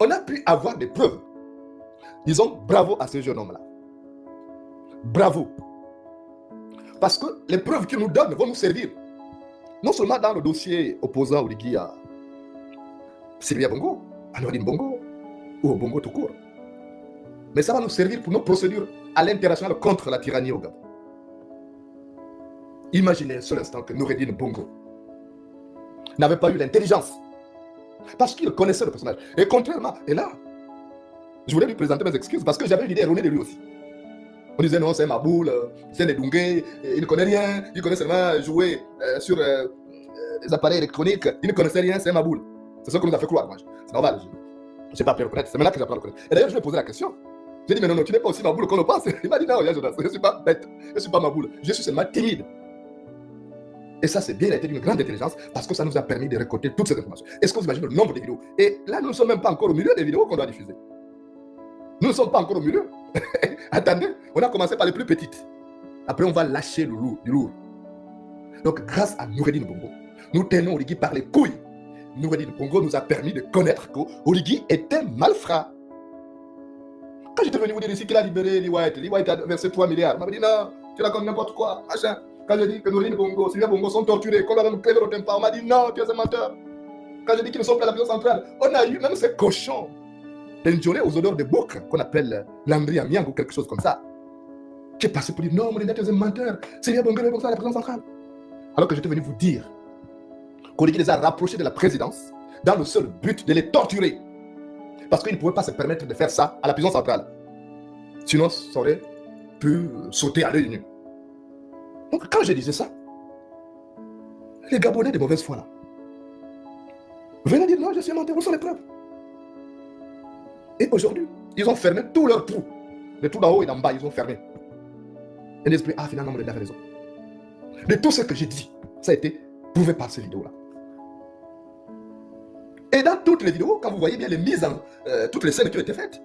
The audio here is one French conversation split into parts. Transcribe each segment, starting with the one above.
on a pu avoir des preuves. Disons bravo à ce jeune homme-là. Bravo. Parce que les preuves qu'il nous donne vont nous servir. Non seulement dans le dossier opposant Oligui à Sylvia Bongo, à Noureddine Bongo, ou au Bongo tout court. Mais ça va nous servir pour nos procédures à l'international contre la tyrannie au Gabon. Imaginez un seul instant que Noureddine Bongo n'avait pas eu l'intelligence. Parce qu'il connaissait le personnage. Et contrairement, et là, je voulais lui présenter mes excuses parce que j'avais une idée erronée de lui aussi. On disait non, c'est Maboul, c'est Ndungue, il ne connaît rien, il connaît seulement jouer sur des appareils électroniques, il ne connaissait rien, c'est Maboul. C'est ce qu'on nous a fait croire. C'est normal, je n'ai pas appris à le connaître, c'est maintenant que j'apprends à le connaître. Et d'ailleurs, je lui ai posé la question. J'ai dit, mais non, tu n'es pas aussi Maboul qu'on le pense. Il m'a dit, non, Jonas, je ne suis pas bête, je ne suis pas Maboul, je suis seulement timide. Et ça, c'est bien été d'une grande intelligence parce que ça nous a permis de récolter toutes ces informations. Est-ce que vous imaginez le nombre de vidéos? Et là, nous ne sommes même pas encore au milieu des vidéos qu'on doit diffuser. Nous ne sommes pas encore au milieu. Attendez, on a commencé par les plus petites. Après, on va lâcher le lourd, du lourd. Donc, grâce à Noureddine Bongo, nous tenons Oligui par les couilles. Noureddine Bongo nous a permis de connaître qu'Oligui était malfrat. Quand j'étais venu vous dire ici qu'il a libéré Lee White a versé 3 milliards, on m'a dit non, tu racontes n'importe quoi, machin. Quand j'ai dit que Noureddine Bongo, Sylvia Bongo sont torturés, qu'on leur a créé le tempo, on m'a dit non, tu es un menteur. Quand j'ai dit qu'ils ne sont pas à la prison centrale, on a eu même ces cochons d'Indjolé aux odeurs de bouc, qu'on appelle Landry Amiang ou quelque chose comme ça, qui est passé pour dire non, Morinda, tu es un menteur, Sylvia Bongo est comme ça à la prison centrale. Alors que j'étais venu vous dire qu'Oligui les a rapprochés de la présidence dans le seul but de les torturer. Parce qu'ils ne pouvaient pas se permettre de faire ça à la prison centrale. Sinon, ça aurait pu sauter à l'œil nu. Donc, quand je disais ça, les Gabonais de mauvaise foi là venaient dire non, je suis menteur, où sont les preuves? Et aujourd'hui, ils ont fermé tous leurs trous. De tout d'en haut et d'en bas, ils ont fermé. Et l'esprit, ah, finalement, il avait raison. De tout ce que j'ai dit, ça a été prouvé par ces vidéos-là. Et dans toutes les vidéos, quand vous voyez bien les mises en toutes les scènes qui ont été faites,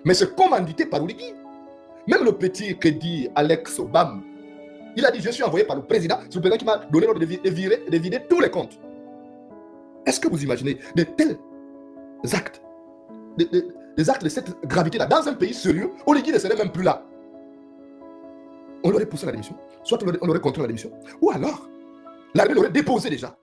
mais c'est commandité par Oligui. Même le petit que dit Alex Obama, il a dit, je suis envoyé par le président, c'est le président qui m'a donné l'ordre de vider tous les comptes. Est-ce que vous imaginez de tels actes, des actes de cette gravité-là, dans un pays sérieux, Oligui ne serait même plus là? On l'aurait poussé à la démission, soit on l'aurait contraint à la démission, ou alors, l'armée l'aurait déposé déjà.